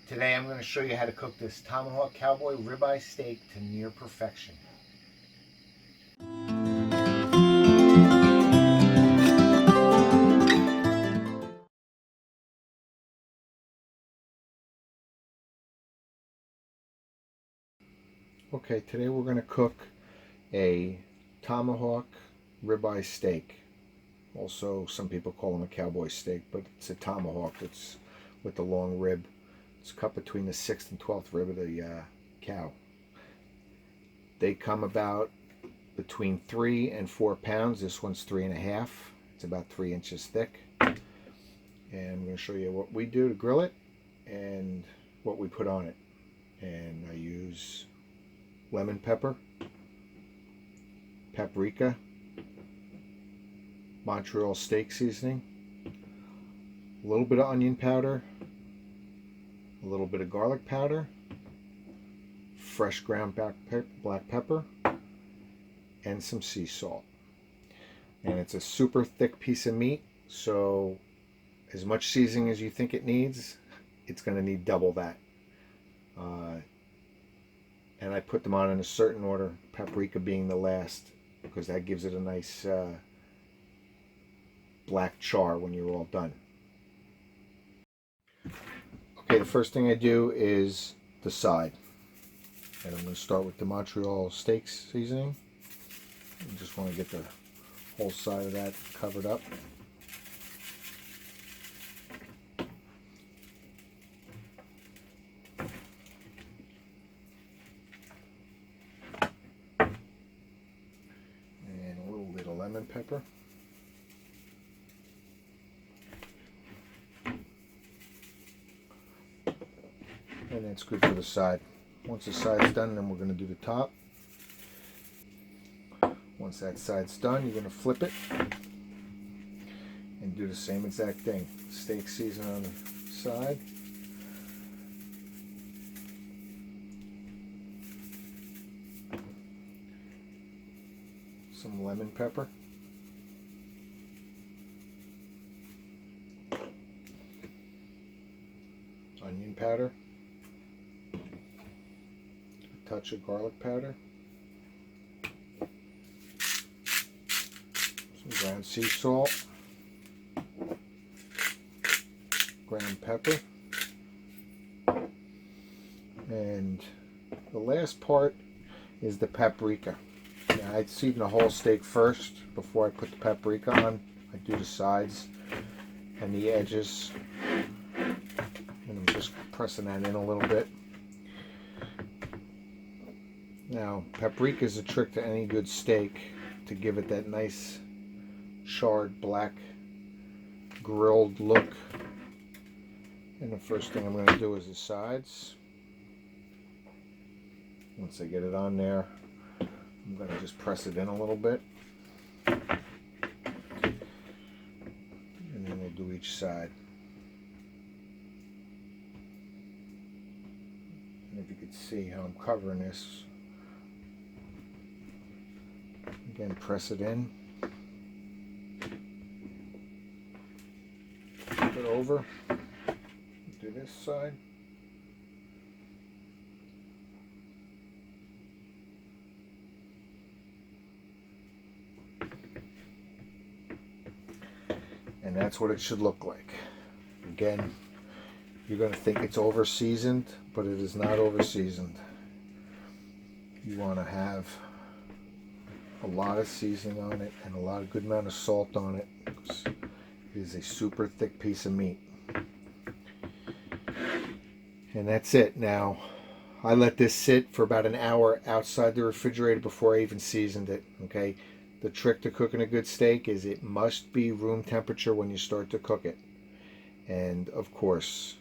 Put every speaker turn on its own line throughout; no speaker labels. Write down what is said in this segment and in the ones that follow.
Today I'm going to show you how to cook this Tomahawk Cowboy Rib-Eye Steak to near perfection. Okay, today we're going to cook a Tomahawk Rib-Eye Steak. Also, some people call them a cowboy steak, but it's a tomahawk. It's with the long rib. It's cut between the 6th and 12th rib of the cow. They come about between 3 and 4 pounds. This one's 3.5. It's about 3 inches thick. And I'm going to show you what we do to grill it and what we put on it. And I use lemon pepper, paprika, Montreal steak seasoning, a little bit of onion powder, a little bit of garlic powder, fresh ground black pepper, and some sea salt. And it's a super thick piece of meat, so as much seasoning as you think it needs, it's going to need double that. And I put them on in a certain order, paprika being the last, because that gives it a nice black char when you're all done. Okay, the first thing I do is the side. And I'm going to start with the Montreal steak seasoning. I just want to get the whole side of that covered up. And a little bit of lemon pepper. And that's good for the side. Once the side's done, then we're going to do the top. Once that side's done, you're going to flip it and do the same exact thing. Steak seasoning on the side. Some lemon pepper. Onion powder. Touch of garlic powder, some ground sea salt, ground pepper, and the last part is the paprika. Now, I season the whole steak first before I put the paprika on. I do the sides and the edges, and I'm just pressing that in a little bit. Now, paprika is a trick to any good steak to give it that nice charred black grilled look. And the first thing I'm going to do is the sides. Once I get it on there, I'm going to just press it in a little bit. And then we'll do each side. And if you could see how I'm covering this, again, press it in, flip it over, do this side, and that's what it should look like. Again, you're going to think it's over seasoned, but it is not over seasoned. You want to have a lot of seasoning on it and a lot of good amount of salt on it, because it is a super thick piece of meat. And that's it. Now, I let this sit for about an hour outside the refrigerator before I even seasoned it. Okay, the trick to cooking a good steak is it must be room temperature when you start to cook it, and of course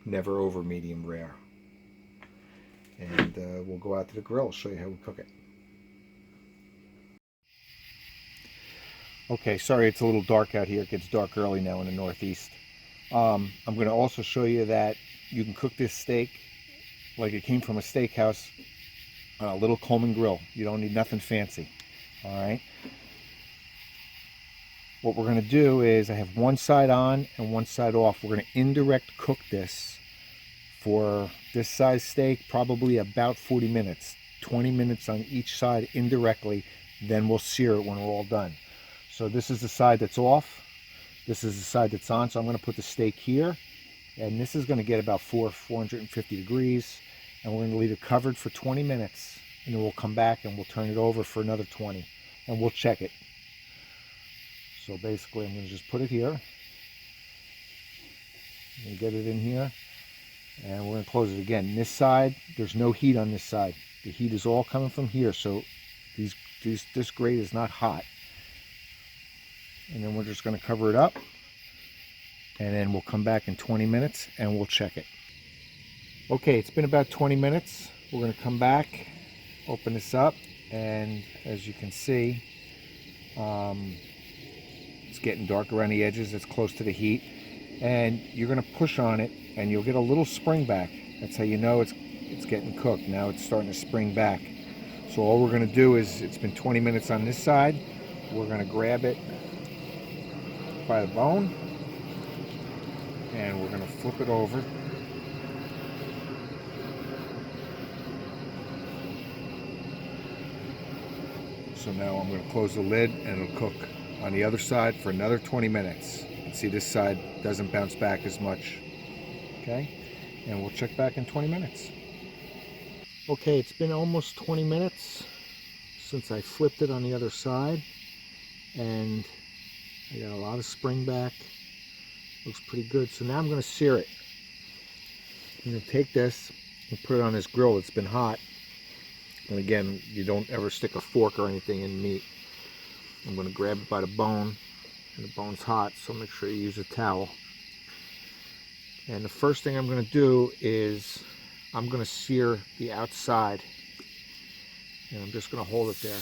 never over medium rare. And we'll go out to the grill, show you how we cook it. Okay, sorry it's a little dark out here. It gets dark early now in the Northeast. I'm going to also show you that you can cook this steak like it came from a steakhouse on a little Coleman grill. You don't need nothing fancy. All right. What we're going to do is I have one side on and one side off. We're going to indirect cook this for this size steak, probably about 40 minutes. 20 minutes on each side indirectly, then we'll sear it when we're all done. So this is the side that's off, this is the side that's on, so I'm going to put the steak here, and this is going to get about 450 degrees, and we're going to leave it covered for 20 minutes, and then we'll come back and we'll turn it over for another 20, and we'll check it. So basically I'm going to just put it here, and get it in here, and we're going to close it again. This side, there's no heat on this side. The heat is all coming from here, so this grate is not hot. And then we're just going to cover it up, and then we'll come back in 20 minutes and we'll check it. Okay, it's been about 20 minutes. We're going to come back, open this up, and as you can see, it's getting dark around the edges. It's close to the heat, and you're going to push on it and you'll get a little spring back. That's how you know it's getting cooked. Now it's starting to spring back. So all we're going to do is, it's been 20 minutes on this side, we're going to grab it by the bone and we're going to flip it over. So now I'm going to close the lid and it'll cook on the other side for another 20 minutes. You can see this side doesn't bounce back as much. Okay, and we'll check back in 20 minutes. Okay, it's been almost 20 minutes since I flipped it on the other side, and I got a lot of spring back. Looks pretty good. So now I'm going to sear it. I'm going to take this and put it on this grill that's been hot. And again, you don't ever stick a fork or anything in meat. I'm going to grab it by the bone, and the bone's hot, so make sure you use a towel. And the first thing I'm going to do is I'm going to sear the outside, and I'm just going to hold it there.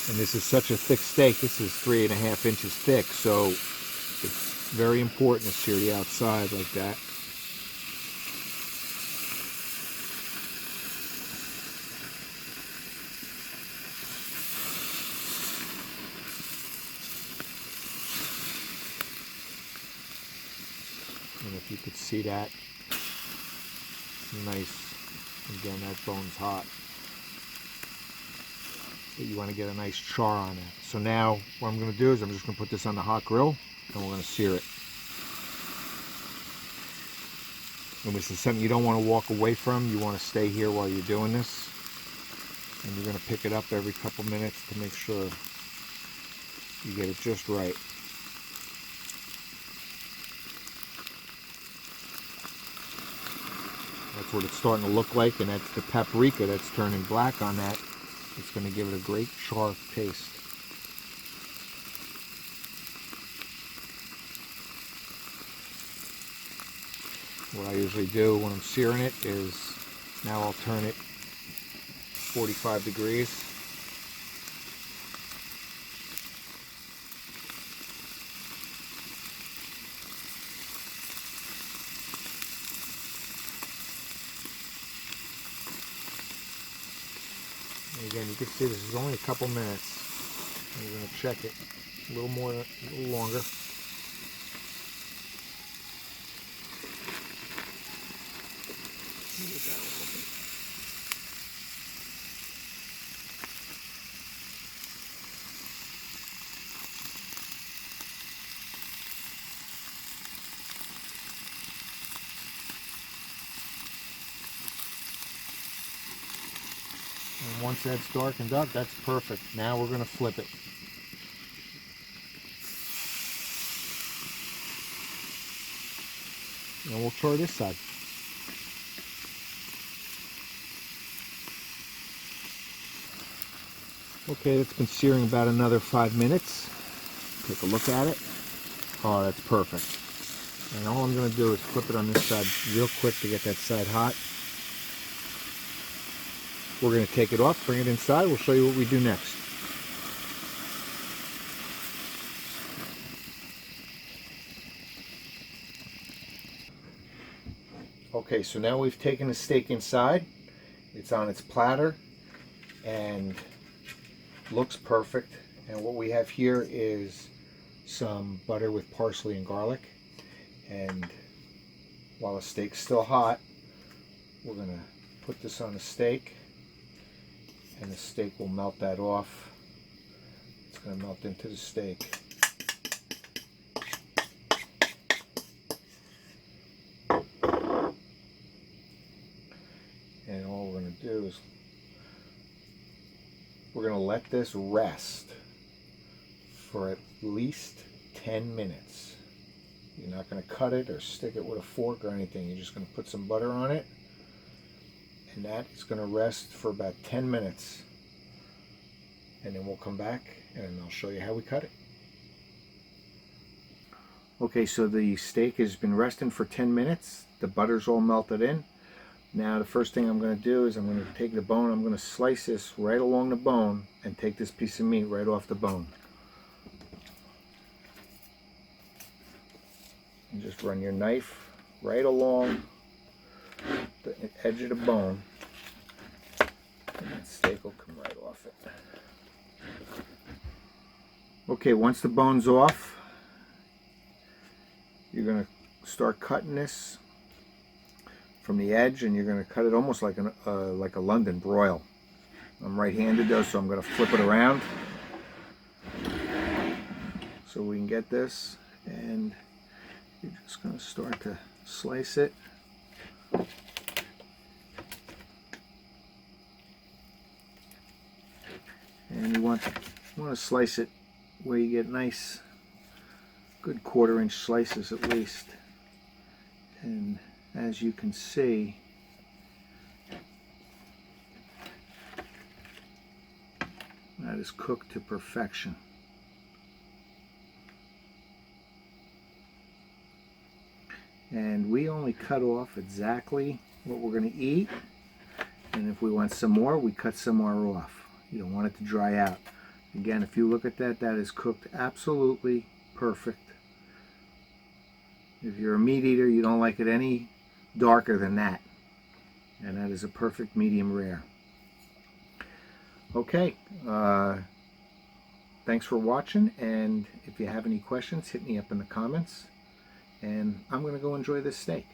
And this is such a thick steak. This is 3.5 inches thick, so it's very important to sear the outside like that. And if you could see that, nice. Again, that bone's hot. But you want to get a nice char on it. So now what I'm going to do is I'm just going to put this on the hot grill and we're going to sear it. And this is something you don't want to walk away from. You want to stay here while you're doing this. And you're going to pick it up every couple minutes to make sure you get it just right. That's what it's starting to look like, and that's the paprika that's turning black on that. It's going to give it a great char taste. What I usually do when I'm searing it is, now I'll turn it 45 degrees. And again, you can see this is only a couple minutes. And we're going to check it a little more, a little longer. And once that's darkened up, that's perfect. Now we're going to flip it. And we'll char this side. Okay, it's been searing about another 5 minutes. Take a look at it. Oh, that's perfect. And all I'm going to do is flip it on this side real quick to get that side hot. We're going to take it off, bring it inside. We'll show you what we do next. Okay, so now we've taken the steak inside. It's on its platter and looks perfect. And what we have here is some butter with parsley and garlic. And while the steak's still hot, we're going to put this on the steak, and the steak will melt that off. It's going to melt into the steak. And all we're going to do is we're going to let this rest for at least 10 minutes. You're not going to cut it or stick it with a fork or anything. You're just going to put some butter on it, and that is going to rest for about 10 minutes. And then we'll come back and I'll show you how we cut it. Okay, so the steak has been resting for 10 minutes. The butter's all melted in. Now the first thing I'm going to do is I'm going to take the bone, I'm going to slice this right along the bone and take this piece of meat right off the bone. And just run your knife right along the edge of the bone, and that steak will come right off it. Okay, once the bone's off, you're going to start cutting this from the edge, and you're going to cut it almost like a London broil. I'm right-handed though, so I'm going to flip it around so we can get this, and you're just going to start to slice it. And you want to slice it where you get nice, good 1/4 inch slices at least. And as you can see, that is cooked to perfection. And we only cut off exactly what we're going to eat, and if we want some more, we cut some more off. You don't want it to dry out. Again, if you look at that, that is cooked absolutely perfect. If you're a meat eater, you don't like it any darker than that, and that is a perfect medium rare. Okay, thanks for watching, and if you have any questions, hit me up in the comments, and I'm going to go enjoy this steak.